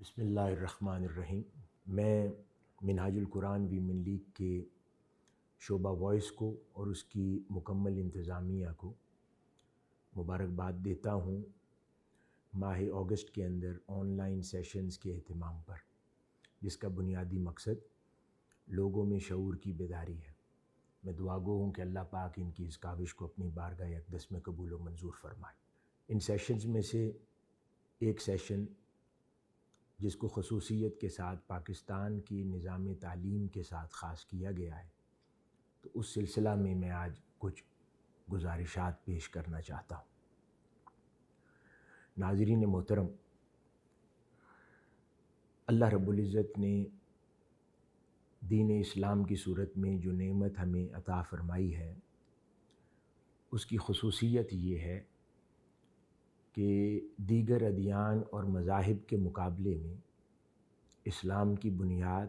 بسم اللہ الرحمن الرحیم۔ میں منہاج القرآن ویمن لیگ کے شعبہ وائس کو اور اس کی مکمل انتظامیہ کو مبارکباد دیتا ہوں ماہ اگست کے اندر آن لائن سیشنز کے اہتمام پر، جس کا بنیادی مقصد لوگوں میں شعور کی بیداری ہے۔ میں دعا گو ہوں کہ اللہ پاک ان کی اس کاوش کو اپنی بارگاہ اقدس میں قبول و منظور فرمائے۔ ان سیشنز میں سے ایک سیشن جس کو خصوصیت کے ساتھ پاکستان کی نظام تعلیم کے ساتھ خاص کیا گیا ہے، تو اس سلسلہ میں آج کچھ گزارشات پیش کرنا چاہتا ہوں۔ ناظرین محترم، اللہ رب العزت نے دین اسلام کی صورت میں جو نعمت ہمیں عطا فرمائی ہے، اس کی خصوصیت یہ ہے کہ دیگر ادیان اور مذاہب کے مقابلے میں اسلام کی بنیاد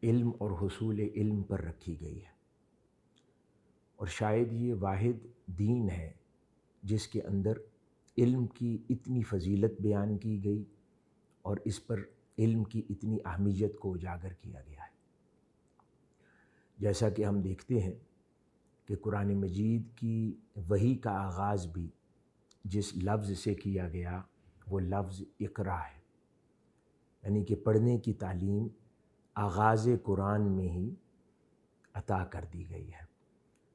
علم اور حصول علم پر رکھی گئی ہے، اور شاید یہ واحد دین ہے جس کے اندر علم کی اتنی فضیلت بیان کی گئی اور اس پر علم کی اتنی اہمیت کو اجاگر کیا گیا ہے۔ جیسا کہ ہم دیکھتے ہیں کہ قرآن مجید کی وحی کا آغاز بھی جس لفظ سے کیا گیا وہ لفظ اقرا ہے، یعنی کہ پڑھنے کی تعلیم آغاز قرآن میں ہی عطا کر دی گئی ہے۔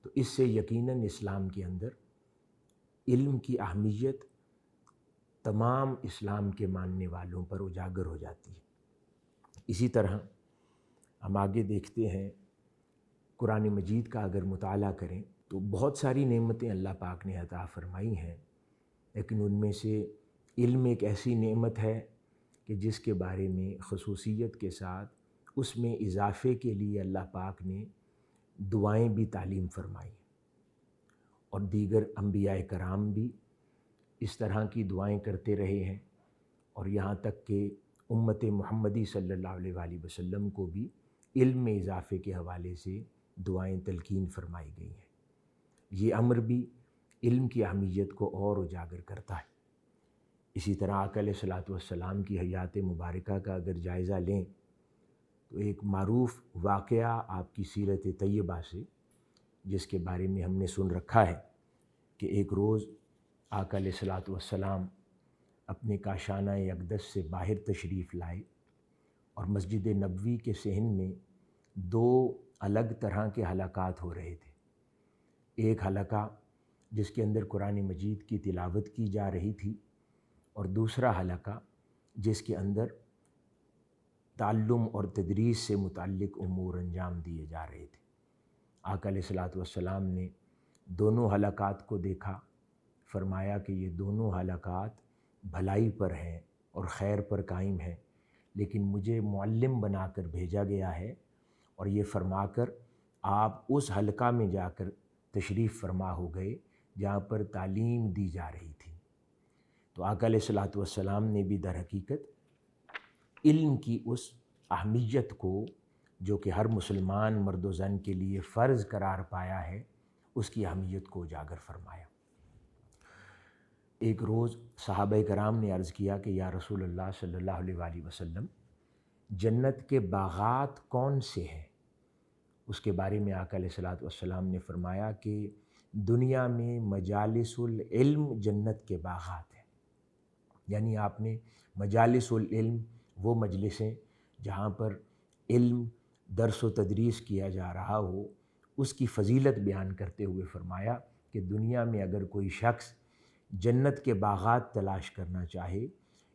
تو اس سے یقیناً اسلام کے اندر علم کی اہمیت تمام اسلام کے ماننے والوں پر اجاگر ہو جاتی ہے۔ اسی طرح ہم آگے دیکھتے ہیں، قرآن مجید کا اگر مطالعہ کریں تو بہت ساری نعمتیں اللہ پاک نے عطا فرمائی ہیں، لیکن ان میں سے علم ایک ایسی نعمت ہے کہ جس کے بارے میں خصوصیت کے ساتھ اس میں اضافے کے لیے اللہ پاک نے دعائیں بھی تعلیم فرمائی، اور دیگر انبیاء کرام بھی اس طرح کی دعائیں کرتے رہے ہیں، اور یہاں تک کہ امت محمدی صلی اللہ علیہ وآلہ وسلم کو بھی علم میں اضافے کے حوالے سے دعائیں تلقین فرمائی گئی ہیں۔ یہ امر بھی علم کی اہمیت کو اور اجاگر کرتا ہے۔ اسی طرح آقا علیہ الصلوۃ والسلام کی حیات مبارکہ کا اگر جائزہ لیں تو ایک معروف واقعہ آپ کی سیرت طیبہ سے، جس کے بارے میں ہم نے سن رکھا ہے کہ ایک روز آقا علیہ الصلوۃ والسلام اپنے کاشانہ اقدس سے باہر تشریف لائے، اور مسجد نبوی کے صحن میں دو الگ طرح کے حلقات ہو رہے تھے۔ ایک حلقہ جس کے اندر قرآن مجید کی تلاوت کی جا رہی تھی، اور دوسرا حلقہ جس کے اندر تعلم اور تدریس سے متعلق امور انجام دیے جا رہے تھے۔ آقا علیہ الصلوۃ والسلام نے دونوں حلقات کو دیکھا، فرمایا کہ یہ دونوں حلقات بھلائی پر ہیں اور خیر پر قائم ہیں، لیکن مجھے معلم بنا کر بھیجا گیا ہے، اور یہ فرما کر آپ اس حلقہ میں جا کر تشریف فرما ہو گئے جہاں پر تعلیم دی جا رہی تھی۔ تو آقا علیہ الصلوۃ والسلام نے بھی در حقیقت علم کی اس اہمیت کو، جو کہ ہر مسلمان مرد و زن کے لیے فرض قرار پایا ہے، اس کی اہمیت کو اجاگر فرمایا۔ ایک روز صحابہ کرام نے عرض کیا کہ یا رسول اللہ صلی اللہ علیہ وآلہ وسلم، جنت کے باغات کون سے ہیں؟ اس کے بارے میں آقا علیہ الصلوۃ والسلام نے فرمایا کہ دنیا میں مجالس العلم جنت کے باغات ہیں، یعنی آپ نے مجالس العلم وہ مجلسیں جہاں پر علم درس و تدریس کیا جا رہا ہو، اس کی فضیلت بیان کرتے ہوئے فرمایا کہ دنیا میں اگر کوئی شخص جنت کے باغات تلاش کرنا چاہے،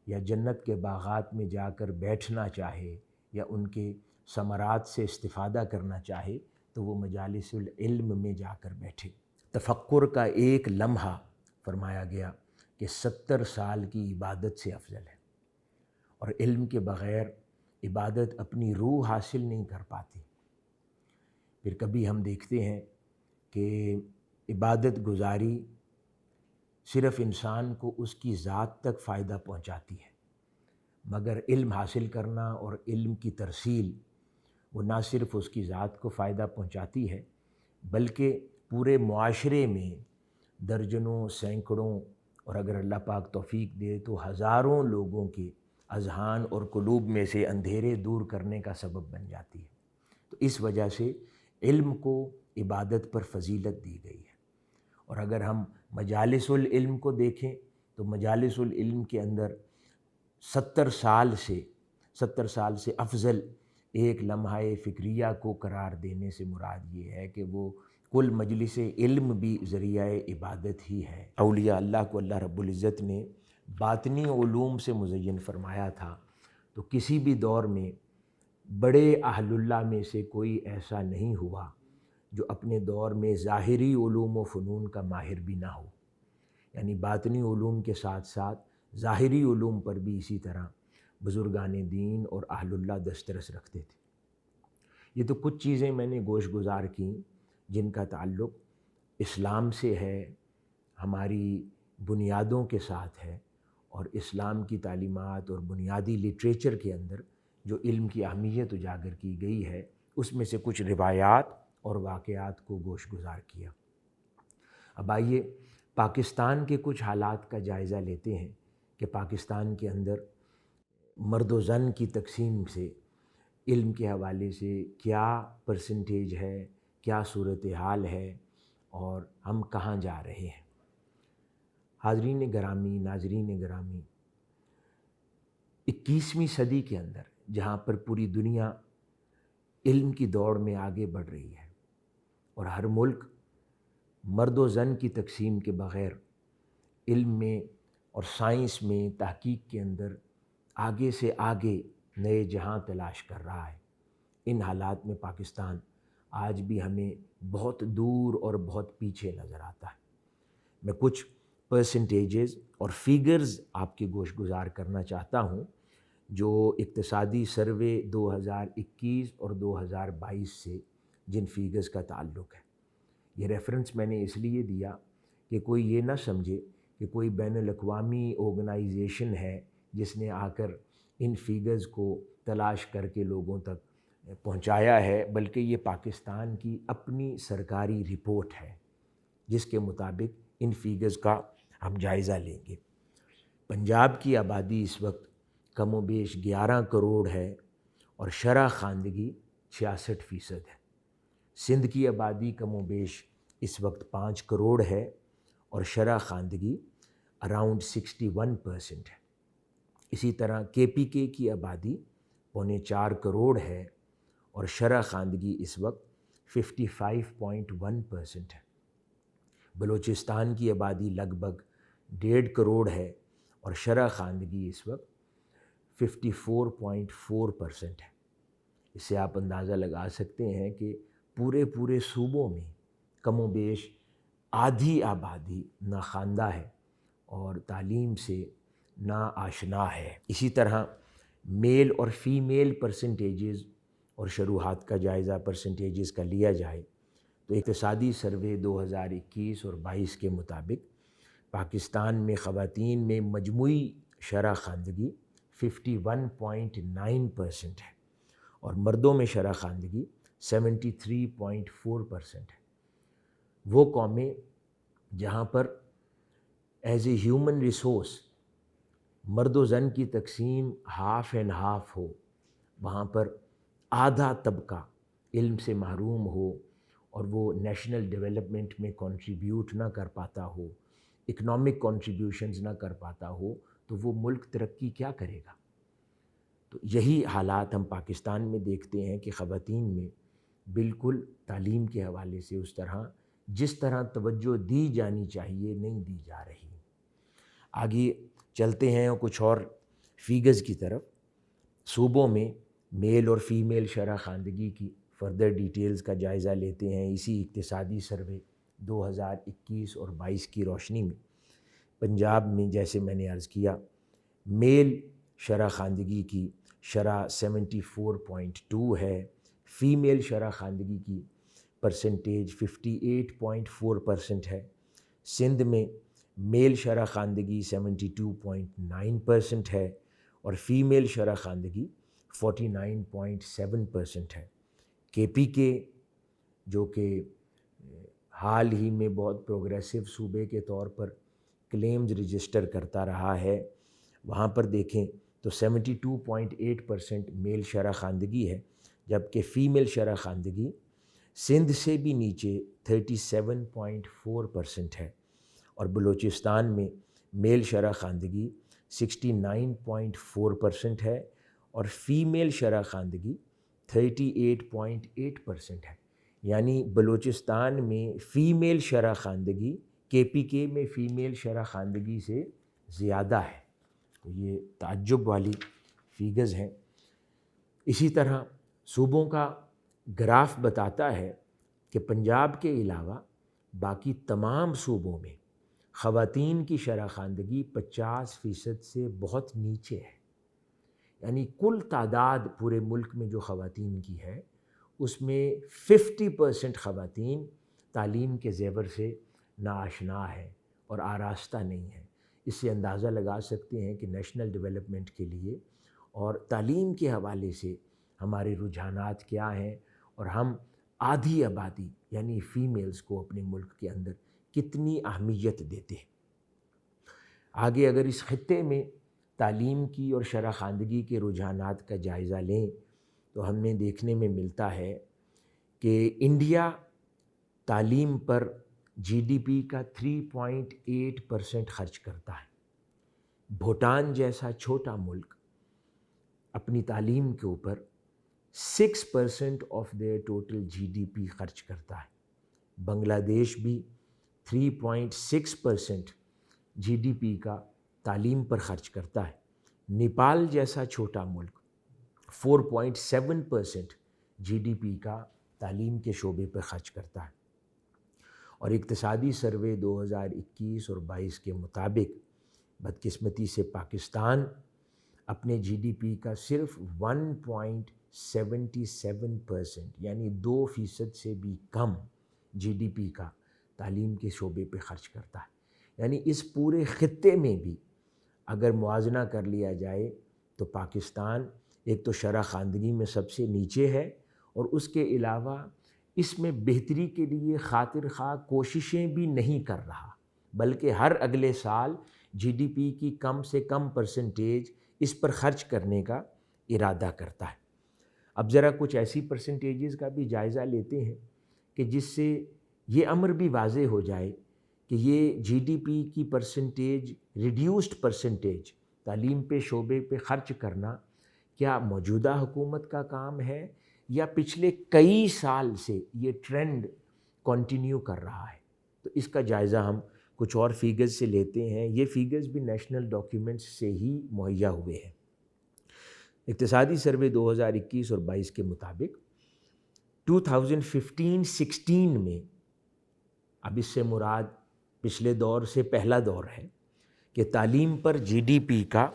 یا جنت کے باغات میں جا کر بیٹھنا چاہے، یا ان کے ثمرات سے استفادہ کرنا چاہے، تو وہ مجالس العلم میں جا کر بیٹھے۔ تفکر کا ایک لمحہ فرمایا گیا کہ 70 سال کی عبادت سے افضل ہے، اور علم کے بغیر عبادت اپنی روح حاصل نہیں کر پاتی۔ پھر کبھی ہم دیکھتے ہیں کہ عبادت گزاری صرف انسان کو اس کی ذات تک فائدہ پہنچاتی ہے، مگر علم حاصل کرنا اور علم کی ترسیل وہ نہ صرف اس کی ذات کو فائدہ پہنچاتی ہے، بلکہ پورے معاشرے میں درجنوں، سینکڑوں، اور اگر اللہ پاک توفیق دے تو ہزاروں لوگوں کے اذہان اور قلوب میں سے اندھیرے دور کرنے کا سبب بن جاتی ہے۔ تو اس وجہ سے علم کو عبادت پر فضیلت دی گئی ہے۔ اور اگر ہم مجالس العلم کو دیکھیں تو مجالس العلم کے اندر 70 سال سے افضل ایک لمحہ فکریہ کو قرار دینے سے مراد یہ ہے کہ وہ کل مجلس علم بھی ذریعہ عبادت ہی ہے۔ اولیاء اللہ کو اللہ رب العزت نے باطنی علوم سے مزین فرمایا تھا، تو کسی بھی دور میں بڑے اہل اللہ میں سے کوئی ایسا نہیں ہوا جو اپنے دور میں ظاہری علوم و فنون کا ماہر بھی نہ ہو، یعنی باطنی علوم کے ساتھ ساتھ ظاہری علوم پر بھی اسی طرح بزرگان دین اور اہل اللہ دسترس رکھتے تھے۔ یہ تو کچھ چیزیں میں نے گوش گزار کیں جن کا تعلق اسلام سے ہے، ہماری بنیادوں کے ساتھ ہے، اور اسلام کی تعلیمات اور بنیادی لٹریچر کے اندر جو علم کی اہمیت اجاگر کی گئی ہے اس میں سے کچھ روایات اور واقعات کو گوش گزار کیا۔ اب آئیے پاکستان کے کچھ حالات کا جائزہ لیتے ہیں کہ پاکستان کے اندر مرد و زن کی تقسیم سے علم کے حوالے سے کیا پرسنٹیج ہے، کیا صورتحال ہے، اور ہم کہاں جا رہے ہیں۔ حاضرین گرامی، ناظرین گرامی، 21ویں صدی کے اندر جہاں پر پوری دنیا علم کی دوڑ میں آگے بڑھ رہی ہے اور ہر ملک مرد و زن کی تقسیم کے بغیر علم میں اور سائنس میں تحقیق کے اندر آگے سے آگے نئے جہاں تلاش کر رہا ہے، ان حالات میں پاکستان آج بھی ہمیں بہت دور اور بہت پیچھے نظر آتا ہے۔ میں کچھ پرسنٹیجز اور فیگرز آپ کے گوش گزار کرنا چاہتا ہوں جو اقتصادی سروے 2021 اور 2022 سے جن فیگرز کا تعلق ہے۔ یہ ریفرنس میں نے اس لیے دیا کہ کوئی یہ نہ سمجھے کہ کوئی بین الاقوامی آرگنائزیشن ہے جس نے آ کر ان فیگرز کو تلاش کر کے لوگوں تک پہنچایا ہے، بلکہ یہ پاکستان کی اپنی سرکاری رپورٹ ہے جس کے مطابق ان فیگرز کا ہم جائزہ لیں گے۔ پنجاب کی آبادی اس وقت کم و بیش 11 کروڑ ہے اور شرح خواندگی 66% ہے۔ سندھ کی آبادی کم و بیش اس وقت 5 کروڑ ہے اور شرح خواندگی اراؤنڈ 61% ہے۔ اسی طرح KPK کی آبادی 3.25 کروڑ ہے اور شرح خواندگی اس وقت 55.1% ہے۔ بلوچستان کی آبادی لگ بھگ 1.5 کروڑ ہے اور شرح خواندگی اس وقت 54.4% ہے۔ اس سے آپ اندازہ لگا سکتے ہیں کہ پورے صوبوں میں کم و بیش آدھی آبادی ناخواندہ ہے اور تعلیم سے نا آشنا ہے۔ اسی طرح میل اور فیمیل پرسنٹیجز اور شروحات کا جائزہ پرسنٹیجز کا لیا جائے تو اقتصادی سروے 2021 اور 22 کے مطابق پاکستان میں خواتین میں مجموعی شرح خواندگی 51.9% ہے اور مردوں میں شرح خواندگی 73.4% ہے۔ وہ قومیں جہاں پر ایز اے ہیومن ریسورس مرد و زن کی تقسیم ہاف اینڈ ہاف ہو، وہاں پر آدھا طبقہ علم سے محروم ہو اور وہ نیشنل ڈیولپمنٹ میں کنٹریبیوٹ نہ کر پاتا ہو، اکنامک کنٹریبیوشنز نہ کر پاتا ہو، تو وہ ملک ترقی کیا کرے گا؟ تو یہی حالات ہم پاکستان میں دیکھتے ہیں کہ خواتین میں بالکل تعلیم کے حوالے سے اس طرح جس طرح توجہ دی جانی چاہیے نہیں دی جا رہی۔ آگے چلتے ہیں اور کچھ اور فیگرز کی طرف۔ صوبوں میں میل اور فیمیل شرح خواندگی کی فردر ڈیٹیلز کا جائزہ لیتے ہیں اسی اقتصادی سروے 2021 اور 22 کی روشنی میں۔ پنجاب میں جیسے میں نے عرض کیا میل شرح خواندگی کی شرح 74.2 ہے، فیمیل شرح خواندگی کی پرسنٹیج 58.4% ہے۔ سندھ میں میل شرح خواندگی 72.9% ہے اور فیمیل شرح خواندگی 49.7% ہے۔ KPK جو کہ حال ہی میں بہت پروگریسو صوبے کے طور پر کلیمز رجسٹر کرتا رہا ہے، وہاں پر دیکھیں تو 72.8% میل شرح خواندگی ہے، جبکہ فیمیل شرح خواندگی سندھ سے بھی نیچے 37.4% ہے، اور بلوچستان میں میل شرح خواندگی 69.4% ہے اور فیمیل شرح خواندگی 38.8% ہے۔ یعنی بلوچستان میں فیمیل شرح خواندگی KPK میں فیمیل شرح خواندگی سے زیادہ ہے، تو یہ تعجب والی فیگرز ہیں۔ اسی طرح صوبوں کا گراف بتاتا ہے کہ پنجاب کے علاوہ باقی تمام صوبوں میں خواتین کی شرح خواندگی 50% سے بہت نیچے ہے، یعنی کل تعداد پورے ملک میں جو خواتین کی ہے اس میں 50% خواتین تعلیم کے زیور سے ناآشنا ہے اور آراستہ نہیں ہے۔ اس سے اندازہ لگا سکتے ہیں کہ نیشنل ڈیولپمنٹ کے لیے اور تعلیم کے حوالے سے ہمارے رجحانات کیا ہیں، اور ہم آدھی آبادی یعنی فیمیلز کو اپنے ملک کے اندر کتنی اہمیت دیتے ہیں۔ آگے اگر اس خطے میں تعلیم کی اور شرح خواندگی کے رجحانات کا جائزہ لیں تو ہمیں دیکھنے میں ملتا ہے کہ انڈیا تعلیم پر GDP کا 3.8% خرچ کرتا ہے۔ بھوٹان جیسا چھوٹا ملک اپنی تعلیم کے اوپر 6% آف their ٹوٹل GDP خرچ کرتا ہے۔ بنگلہ دیش بھی 3.6% GDP کا تعلیم پر خرچ کرتا ہے۔ نیپال جیسا چھوٹا ملک 4.7% GDP کا تعلیم کے شعبے پر خرچ کرتا ہے، اور اقتصادی سروے 2021 اور 22 کے مطابق بدقسمتی سے پاکستان اپنے GDP کا صرف 1.77% یعنی 2% سے بھی کم GDP کا تعلیم کے شعبے پہ خرچ کرتا ہے۔ یعنی اس پورے خطے میں بھی اگر موازنہ کر لیا جائے تو پاکستان ایک تو شرح خواندگی میں سب سے نیچے ہے، اور اس کے علاوہ اس میں بہتری کے لیے خاطر خواہ کوششیں بھی نہیں کر رہا، بلکہ ہر اگلے سال GDP کی کم سے کم پرسنٹیج اس پر خرچ کرنے کا ارادہ کرتا ہے۔ اب ذرا کچھ ایسی پرسنٹیجز کا بھی جائزہ لیتے ہیں کہ جس سے یہ امر بھی واضح ہو جائے کہ یہ GDP کی پرسنٹیج ریڈیوسڈ پرسنٹیج تعلیم پہ شعبے پہ خرچ کرنا کیا موجودہ حکومت کا کام ہے یا پچھلے کئی سال سے یہ ٹرینڈ کنٹینیو کر رہا ہے۔ تو اس کا جائزہ ہم کچھ اور فیگرز سے لیتے ہیں۔ یہ فیگرز بھی نیشنل ڈاکیومنٹس سے ہی مہیا ہوئے ہیں۔ اقتصادی سروے 2021 اور 22 کے مطابق 2015-16 میں، اب اس سے مراد پچھلے دور سے پہلا دور ہے، کہ تعلیم پر GDP کا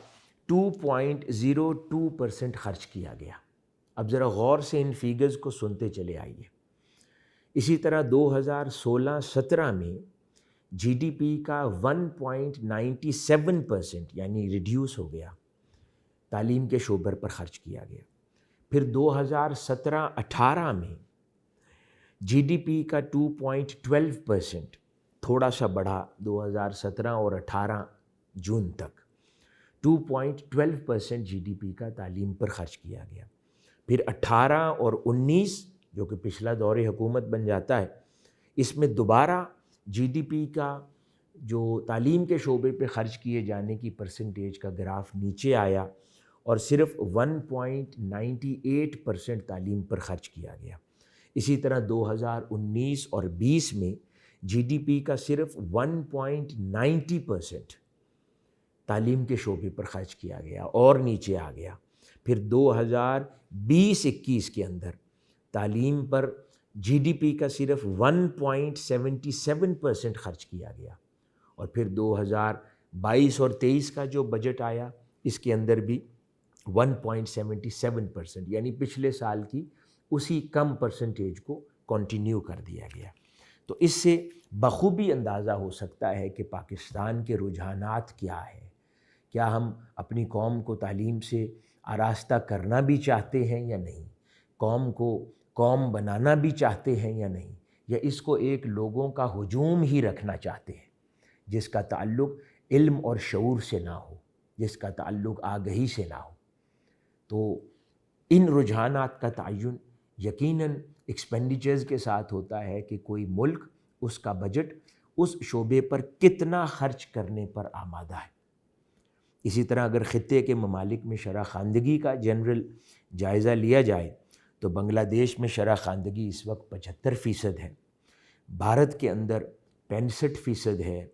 2.02% خرچ کیا گیا۔ اب ذرا غور سے ان فیگرز کو سنتے چلے آئیے۔ اسی طرح 2016-17 میں GDP کا 1.97% یعنی ریڈیوس ہو گیا، تعلیم کے شعبے پر خرچ کیا گیا۔ پھر 2017-18 میں GDP کا 2.12% تھوڑا سا بڑھا، 2017 اور 18 جون تک 2.12% GDP کا تعلیم پر خرچ کیا گیا۔ پھر 18 اور 19 جو کہ پچھلا دور حکومت بن جاتا ہے، اس میں دوبارہ GDP کا جو تعلیم کے شعبے پہ خرچ کیے جانے کی پرسنٹیج کا گراف نیچے آیا اور صرف 1.98% تعلیم پر خرچ کیا گیا۔ اسی طرح 2019 اور 20 میں GDP کا صرف 1.90% تعلیم کے شعبے پر خرچ کیا گیا اور نیچے آ گیا۔ پھر 2020-21 کے اندر تعلیم پر GDP کا صرف 1.77% خرچ کیا گیا، اور پھر 2022 اور 23 کا جو بجٹ آیا اس کے اندر بھی 1.77% یعنی پچھلے سال کی اسی کم پرسنٹیج کو کنٹینیو کر دیا گیا۔ تو اس سے بخوبی اندازہ ہو سکتا ہے کہ پاکستان کے رجحانات کیا ہیں۔ کیا ہم اپنی قوم کو تعلیم سے آراستہ کرنا بھی چاہتے ہیں یا نہیں؟ قوم کو قوم بنانا بھی چاہتے ہیں یا نہیں؟ یا اس کو ایک لوگوں کا ہجوم ہی رکھنا چاہتے ہیں جس کا تعلق علم اور شعور سے نہ ہو؟ جس کا تعلق آگہی سے نہ ہو۔ تو ان رجحانات کا تعین یقیناً ایکسپینڈیچرز کے ساتھ ہوتا ہے کہ کوئی ملک اس کا بجٹ اس شعبے پر کتنا خرچ کرنے پر آمادہ ہے۔ اسی طرح اگر خطے کے ممالک میں شرح خواندگی کا جنرل جائزہ لیا جائے تو بنگلہ دیش میں شرح خواندگی اس وقت 75% ہے، بھارت کے اندر 65% ہے،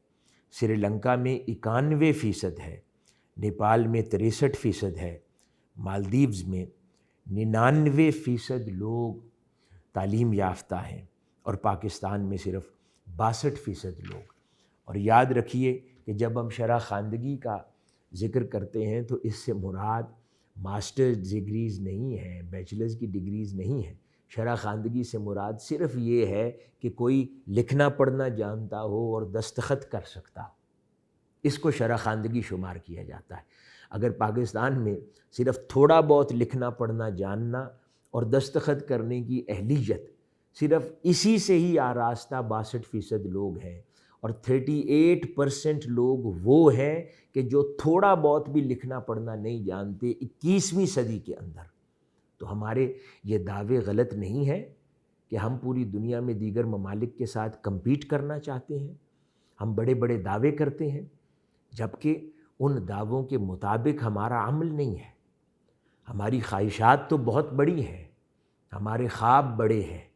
سری لنکا میں 91% ہے، نیپال میں 63% ہے، مالدیوز میں 99% لوگ تعلیم یافتہ ہیں، اور پاکستان میں صرف 62% لوگ۔ اور یاد رکھیے کہ جب ہم شرح خواندگی کا ذکر کرتے ہیں تو اس سے مراد ماسٹرز ڈگریز نہیں ہیں، بیچلرز کی ڈگریز نہیں ہیں۔ شرح خواندگی سے مراد صرف یہ ہے کہ کوئی لکھنا پڑھنا جانتا ہو اور دستخط کر سکتا ہو، اس کو شرح خواندگی شمار کیا جاتا ہے۔ اگر پاکستان میں صرف تھوڑا بہت لکھنا پڑھنا جاننا اور دستخط کرنے کی اہلیت صرف اسی سے ہی آراستہ 62% لوگ ہیں، اور 38% لوگ وہ ہیں کہ جو تھوڑا بہت بھی لکھنا پڑھنا نہیں جانتے 21ویں صدی کے اندر۔ تو ہمارے یہ دعوے غلط نہیں ہیں کہ ہم پوری دنیا میں دیگر ممالک کے ساتھ کمپیٹ کرنا چاہتے ہیں، ہم بڑے بڑے دعوے کرتے ہیں، جبکہ ان دعووں کے مطابق ہمارا عمل نہیں ہے۔ ہماری خواہشات تو بہت بڑی ہیں، ہمارے خواب بڑے ہیں،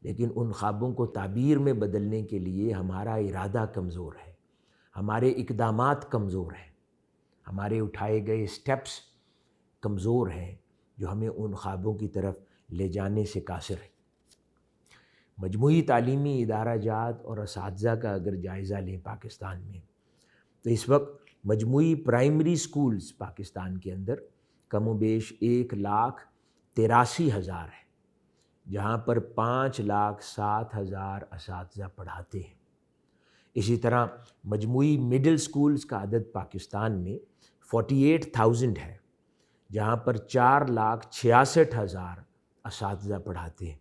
لیکن ان خوابوں کو تعبیر میں بدلنے کے لیے ہمارا ارادہ کمزور ہے، ہمارے اقدامات کمزور ہیں، ہمارے اٹھائے گئے سٹیپس کمزور ہیں جو ہمیں ان خوابوں کی طرف لے جانے سے قاصر ہیں۔ مجموعی تعلیمی ادارہ جات اور اساتذہ کا اگر جائزہ لیں پاکستان میں تو اس وقت مجموعی پرائمری سکولز پاکستان کے اندر کم و بیش 1,83,000 ہے، جہاں پر 5,07,000 اساتذہ پڑھاتے ہیں۔ اسی طرح مجموعی مڈل سکولز کا عدد پاکستان میں 48,000 ہے، جہاں پر 4,66,000 اساتذہ پڑھاتے ہیں،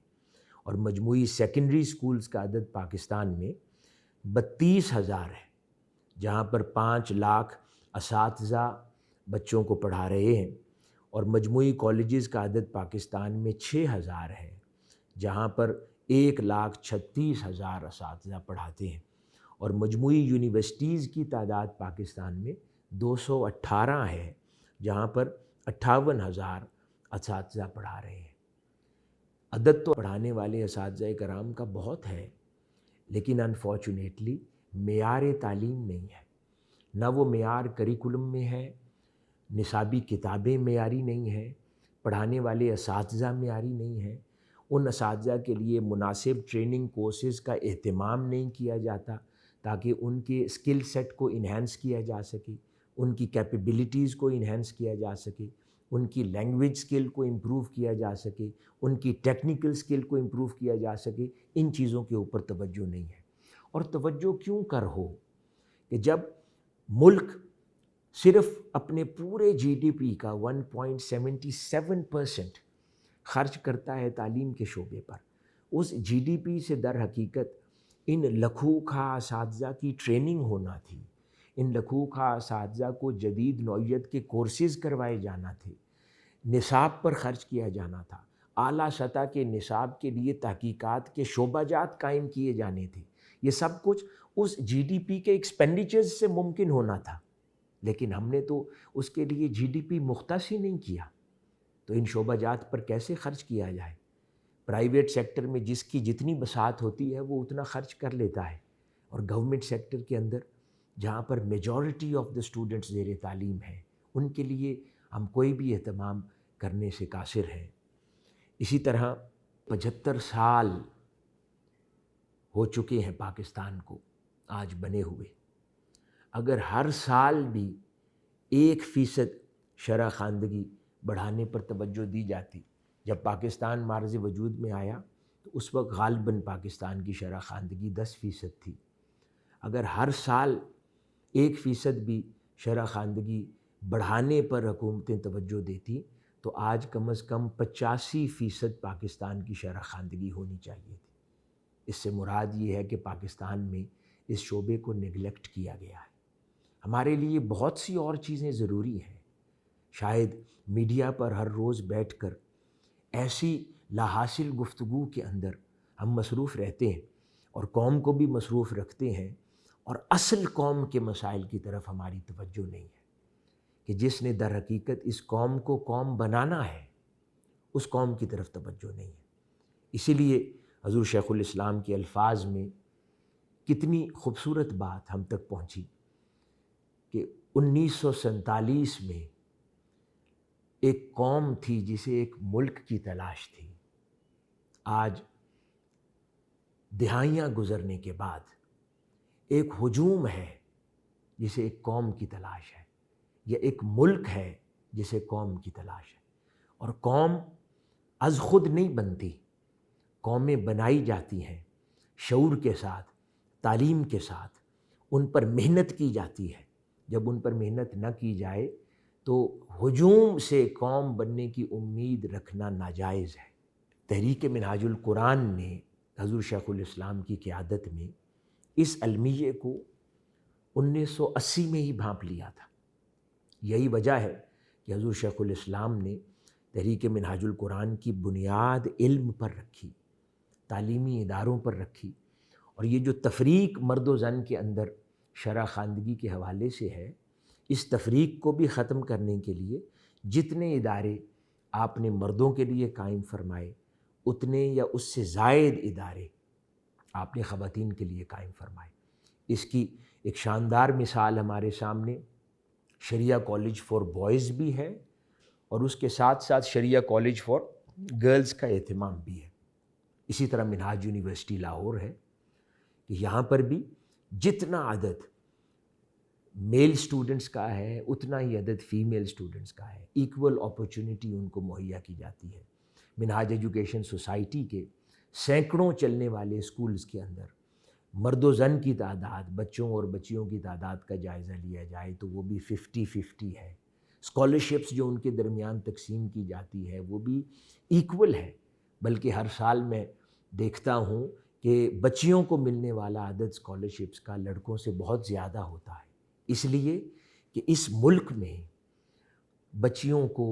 اور مجموعی سیکنڈری سکولز کا عدد پاکستان میں 32,000 ہے، جہاں پر 5 لاکھ اساتذہ بچوں کو پڑھا رہے ہیں، اور مجموعی کالجز کا عدد پاکستان میں 6,000 ہے، جہاں پر 1,36,000 اساتذہ پڑھاتے ہیں، اور مجموعی یونیورسٹیز کی تعداد پاکستان میں 218 ہے، جہاں پر 58,000 اساتذہ پڑھا رہے ہیں۔ عدد تو پڑھانے والے اساتذہ کرام کا بہت ہے، لیکن انفارچونیٹلی معیار تعلیم نہیں ہے، نہ وہ معیار کریکولم میں ہے، نصابی کتابیں معیاری نہیں ہیں، پڑھانے والے اساتذہ معیاری نہیں ہیں، ان اساتذہ کے لیے مناسب ٹریننگ کورسز کا اہتمام نہیں کیا جاتا تاکہ ان کے اسکل سیٹ کو انہینس کیا جا سکے، ان کی کیپیبلٹیز کو انہینس کیا جا سکے، ان کی لینگویج سکل کو امپروو کیا جا سکے، ان کی ٹیکنیکل سکل کو امپروو کیا جا سکے۔ ان چیزوں کے اوپر توجہ نہیں ہے۔ اور توجہ کیوں کر ہو کہ جب ملک صرف اپنے پورے جی ڈی پی کا 1.77% خرچ کرتا ہے تعلیم کے شعبے پر، اس جی ڈی پی سے در حقیقت ان لکھوں خواہ اساتذہ کی ٹریننگ ہونا تھی، ان لکھوں خواہ اساتذہ کو جدید نوعیت کے کورسز کروائے جانا تھے، نصاب پر خرچ کیا جانا تھا، اعلیٰ سطح کے نصاب کے لیے تحقیقات کے شعبہ جات قائم کیے جانے تھے۔ یہ سب کچھ اس جی ڈی پی کے ایکسپینڈیچرز سے ممکن ہونا تھا، لیکن ہم نے تو اس کے لیے جی ڈی پی مختص ہی نہیں کیا، تو ان شعبہ جات پر کیسے خرچ کیا جائے؟ پرائیویٹ سیکٹر میں جس کی جتنی بساط ہوتی ہے وہ اتنا خرچ کر لیتا ہے، اور گورنمنٹ سیکٹر کے اندر جہاں پر میجورٹی آف دا اسٹوڈنٹس زیر تعلیم ہیں، ان کے لیے ہم کوئی بھی اہتمام کرنے سے قاصر ہیں۔ اسی طرح 75 سال ہو چکے ہیں پاکستان کو آج بنے ہوئے، اگر ہر سال بھی 1% شرح خواندگی بڑھانے پر توجہ دی جاتی، جب پاکستان معرض وجود میں آیا تو اس وقت غالباً پاکستان کی شرح خواندگی 10% تھی، اگر ہر سال 1% بھی شرح خواندگی بڑھانے پر حکومتیں توجہ دیتی تو آج کم از کم 85% پاکستان کی شرح خواندگی ہونی چاہیے تھی۔ اس سے مراد یہ ہے کہ پاکستان میں اس شعبے کو نگلیکٹ کیا گیا ہے۔ ہمارے لیے بہت سی اور چیزیں ضروری ہیں. شاید میڈیا پر ہر روز بیٹھ کر ایسی لا حاصل گفتگو کے اندر ہم مصروف رہتے ہیں اور قوم کو بھی مصروف رکھتے ہیں، اور اصل قوم کے مسائل کی طرف ہماری توجہ نہیں ہے کہ جس نے در حقیقت اس قوم کو قوم بنانا ہے، اس قوم کی طرف توجہ نہیں ہے. اسی لیے حضور شیخ الاسلام کے الفاظ میں کتنی خوبصورت بات ہم تک پہنچی کہ 1947 میں ایک قوم تھی جسے ایک ملک کی تلاش تھی. آج دہائیاں گزرنے کے بعد ایک ہجوم ہے جسے ایک قوم کی تلاش ہے، یا ایک ملک ہے جسے قوم کی تلاش ہے. اور قوم از خود نہیں بنتی، قومیں بنائی جاتی ہیں شعور کے ساتھ، تعلیم کے ساتھ. ان پر محنت کی جاتی ہے. جب ان پر محنت نہ کی جائے تو ہجوم سے قوم بننے کی امید رکھنا ناجائز ہے. تحریک منہاج القرآن نے حضور شیخ الاسلام کی قیادت میں اس المیے کو 1980 میں ہی بھانپ لیا تھا. یہی وجہ ہے کہ حضور شیخ الاسلام نے تحریک منہاج القرآن کی بنیاد علم پر رکھی، تعلیمی اداروں پر رکھی. اور یہ جو تفریق مرد و زن کے اندر شرع خواندگی کے حوالے سے ہے، اس تفریق کو بھی ختم کرنے کے لیے جتنے ادارے آپ نے مردوں کے لیے قائم فرمائے، اتنے یا اس سے زائد ادارے آپ نے خواتین کے لیے قائم فرمائے. اس کی ایک شاندار مثال ہمارے سامنے شریعہ کالج فار بوائز بھی ہے، اور اس کے ساتھ ساتھ شریعہ کالج فار گرلز کا اہتمام بھی ہے. اسی طرح منہاج یونیورسٹی لاہور ہے کہ یہاں پر بھی جتنا عدد میل سٹوڈنٹس کا ہے اتنا ہی عدد فیمیل سٹوڈنٹس کا ہے. ایکول اپرچونٹی ان کو مہیا کی جاتی ہے. منہاج ایجوکیشن سوسائٹی کے سینکڑوں چلنے والے اسکولز کے اندر مرد و زن کی تعداد، بچوں اور بچیوں کی تعداد کا جائزہ لیا جائے تو وہ بھی 50-50 ہے. اسکالرشپس جو ان کے درمیان تقسیم کی جاتی ہے وہ بھی ایکول ہے. بلکہ ہر سال میں دیکھتا ہوں کہ بچیوں کو ملنے والا عدد اسکالرشپس کا لڑکوں سے بہت زیادہ ہوتا ہے. اس لیے کہ اس ملک میں بچیوں کو،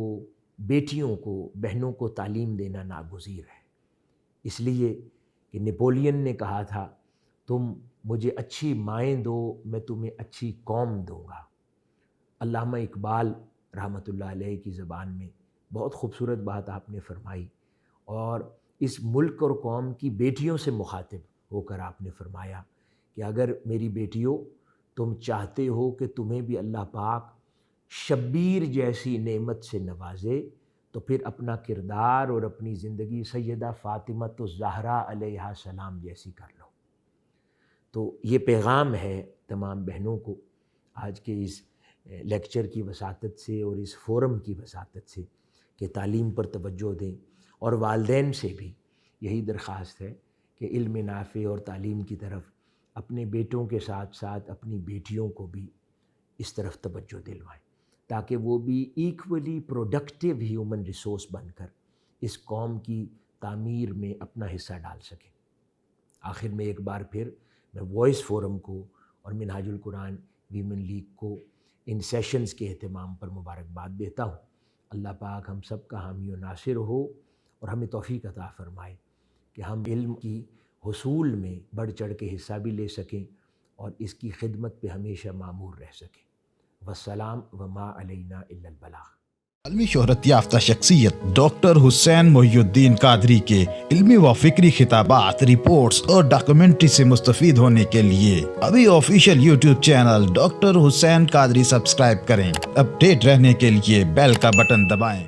بیٹیوں کو، بہنوں کو تعلیم دینا ناگزیر ہے. اس لیے کہ نپولین نے کہا تھا تم مجھے اچھی مائیں دو، میں تمہیں اچھی قوم دوں گا. علامہ اقبال رحمۃ اللہ علیہ کی زبان میں بہت خوبصورت بات آپ نے فرمائی، اور اس ملک اور قوم کی بیٹیوں سے مخاطب ہو کر آپ نے فرمایا کہ اگر میری بیٹیوں تم چاہتے ہو کہ تمہیں بھی اللہ پاک شبیر جیسی نعمت سے نوازے تو پھر اپنا کردار اور اپنی زندگی سیدہ فاطمۃ الزہرا علیہ السلام جیسی کر لو. تو یہ پیغام ہے تمام بہنوں کو آج کے اس لیکچر کی وساطت سے اور اس فورم کی وساطت سے کہ تعلیم پر توجہ دیں، اور والدین سے بھی یہی درخواست ہے کہ علم نافع اور تعلیم کی طرف اپنے بیٹوں کے ساتھ ساتھ اپنی بیٹیوں کو بھی اس طرف توجہ دلوائیں تاکہ وہ بھی ایکولی پروڈکٹیو ہیومن ریسورس بن کر اس قوم کی تعمیر میں اپنا حصہ ڈال سکیں. آخر میں ایک بار پھر میں وائس فورم کو اور منہاج القرآن ویمن لیگ کو ان سیشنز کے اہتمام پر مبارکباد دیتا ہوں. اللہ پاک ہم سب کا حامی و ناصر ہو اور ہمیں توفیق عطا فرمائے کہ ہم علم کی حصول میں بڑھ چڑھ کے حصہ بھی لے سکیں اور اس کی خدمت پہ ہمیشہ مامور رہ سکیں. والسلام وما علینا الا البلاغ. عالمی شہرت یافتہ شخصیت ڈاکٹر حسین محی الدین قادری کے علمی و فکری خطابات، رپورٹس اور ڈاکومنٹری سے مستفید ہونے کے لیے ابھی آفیشیل یوٹیوب چینل ڈاکٹر حسین قادری سبسکرائب کریں. اپ ڈیٹ رہنے کے لیے بیل کا بٹن دبائیں.